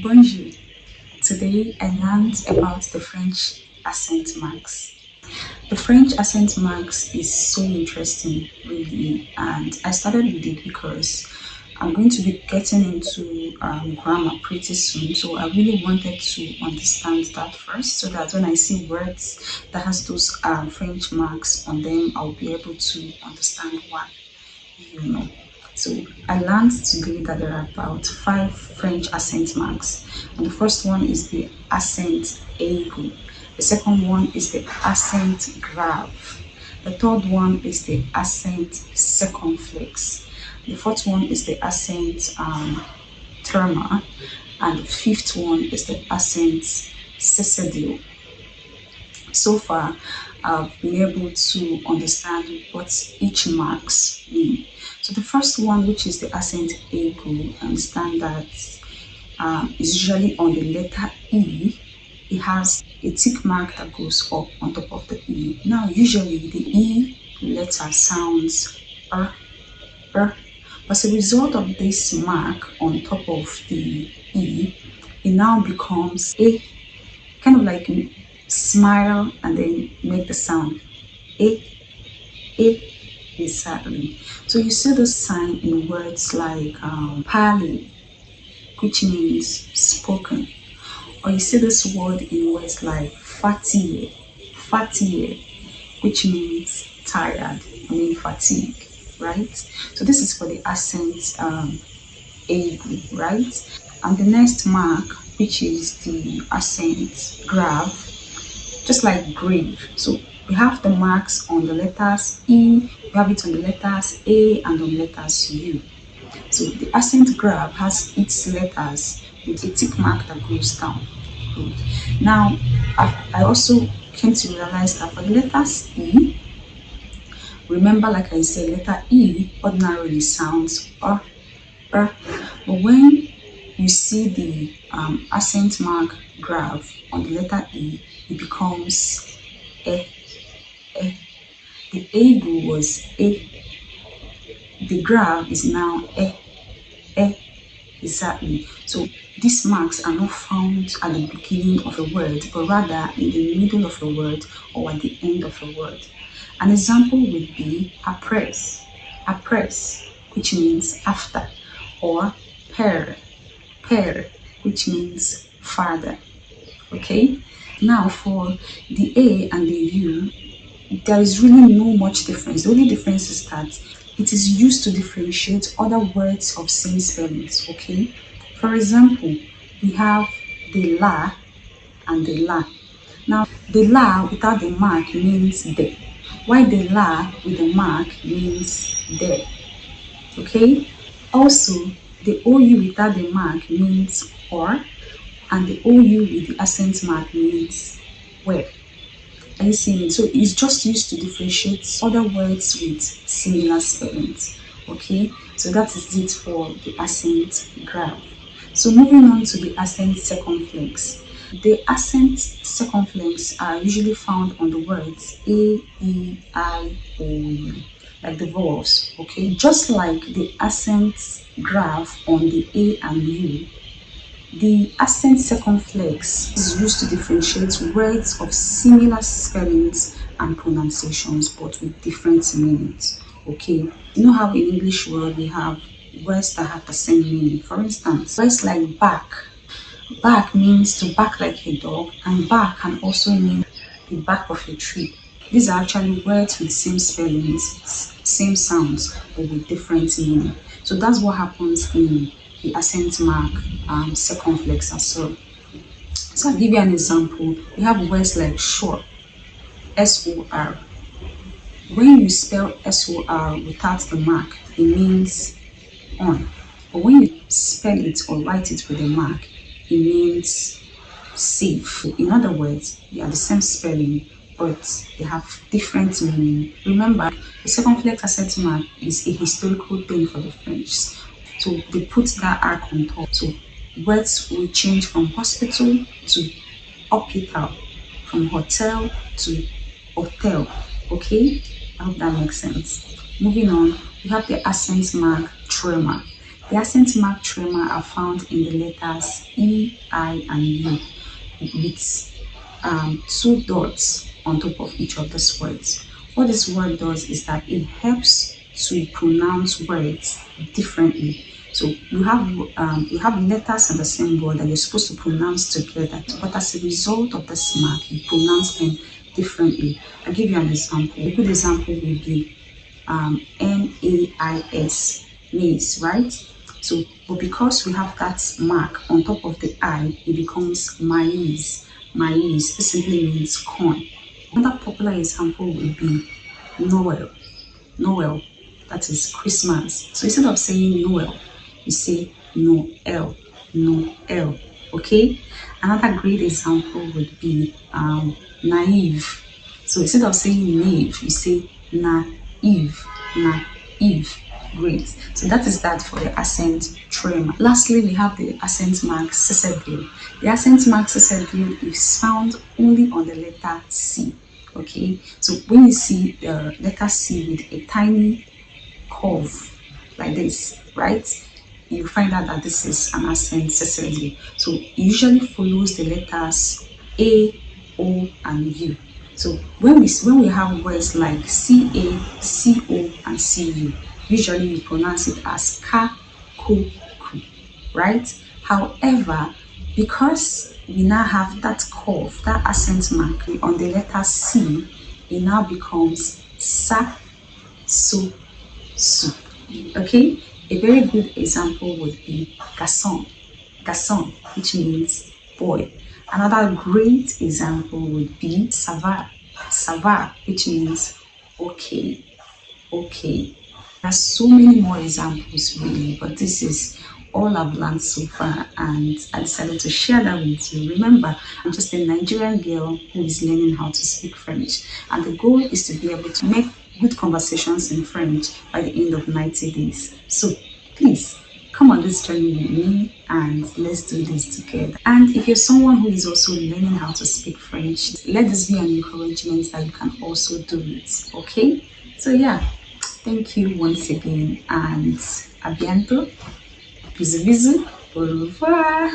Bonjour. Today I learned about the French accent marks. The French accent marks is so interesting, really, and I started with it because I'm going to be getting into grammar pretty soon. So I really wanted to understand that first, so that when I see words that has those French marks on them, I'll be able to understand why you know. So I learned today that there are about five French accent marks. And the first one is the accent aigu. The second one is the accent grave. The third one is the accent circumflex. The fourth one is the accent terma. And the fifth one is the accent cecidio. So far, I've been able to understand what each marks mean. So the first one, which is the accent ego, I understand that is usually on the letter E. It has a tick mark that goes up on top of the E. Now, usually the E letter sounds er, but as a result of this mark on top of the E, it now becomes a, kind of like smile and then make the sound a a exactly. So you see the sign in words like parley, which means spoken, or you see this word in words like fatigue, which means tired, I mean fatigue, right? So this is for the accent able, right? And the next mark, which is the accent grave, just like grave. So we have the marks on the letters E, we have it on the letters A and on letters U. So the accent grave has its letters with a tick mark that goes down. Good. Now, I also came to realize that for the letters E, remember, like I said, letter E ordinarily sounds but when you see the accent mark grave on the letter E, it becomes eh, eh. The egu was the grave is now eh, exactly. So these marks are not found at the beginning of a word, but rather in the middle of a word or at the end of a word. An example would be apres, which means after, or per, which means father. Okay. Now for the A and the U, there is really no much difference. The only difference is that it is used to differentiate other words of same spellings. Okay. For example, we have the la and the la. Now, the la without the mark means the, while the la with the mark means there. Okay. Also, the OU without the mark means or, and the OU with the accent mark means where. Are you seeing it? So it's just used to differentiate other words with similar spellings. Okay, so that is it for the accent graph. So moving on to the accent circumflex. The accent circumflex are usually found on the words A, E, I, O, U, like the vowels. Okay, just like the accent graph on the A and U, the accent circumflex is used to differentiate words of similar spellings and pronunciations but with different meanings. Okay, you know how in English word we have words that have the same meaning. For instance, words like back. Back means to back like a dog, and back can also mean the back of a tree. These are actually words with same spellings, same sounds, but with different meaning. So that's what happens in the accent mark circumflex as well. So I'll give you an example. We have words like sure, S-O-R. When you spell S-O-R without the mark, it means on. But when you spell it or write it with a mark, it means safe. In other words, they are the same spelling, but they have different meaning. Remember, the circumflex accent mark is a historical thing for the French. So they put that arc on top. So words will change from hospital to hospital, from hotel to hotel. Okay, I hope that makes sense. Moving on, we have the accent mark tremor. The accent mark tremor are found in the letters E, I, and U with two dots on top of each of these words. What this word does is that it helps to pronounce words differently. So you have letters in the same word that you're supposed to pronounce together, but as a result of this mark, you pronounce them differently. I'll give you an example. A good example would be NAIS, maize, right? So, but because we have that mark on top of the I, it becomes maize. Maize, this simply means corn. Another popular example would be Noel. Noel, that is Christmas. So instead of saying Noel, you say Noel, Noel. Okay. Another great example would be naive. So instead of saying naive, you say naive, naive. Great. So that is that for the accent tremor. Lastly, we have the accent mark cessation. The accent mark cessation is found only on the letter C. Okay, so when you see the letter C with a tiny curve like this, right, you find out that this is an accent cessation. So it usually follows the letters A, O, and U. So when we have words like CA, CO, and CU, usually we pronounce it as ka, ku, ku, right? However, because we now have that curve, that accent mark on the letter C, it now becomes sa, su, su. Okay? A very good example would be garçon, garçon, which means boy. Another great example would be savar, savar, which means okay, okay. There's so many more examples really, but this is all I've learned so far, and I decided to share that with you. Remember, I'm just a Nigerian girl who is learning how to speak French, and the goal is to be able to make good conversations in French by the end of 90 days. So please come on this journey with me and let's do this together. And if you're someone who is also learning how to speak French, let this be an encouragement that you can also do it. Okay? So yeah, thank you once again, and à bientôt. Bisous bisous. Au revoir.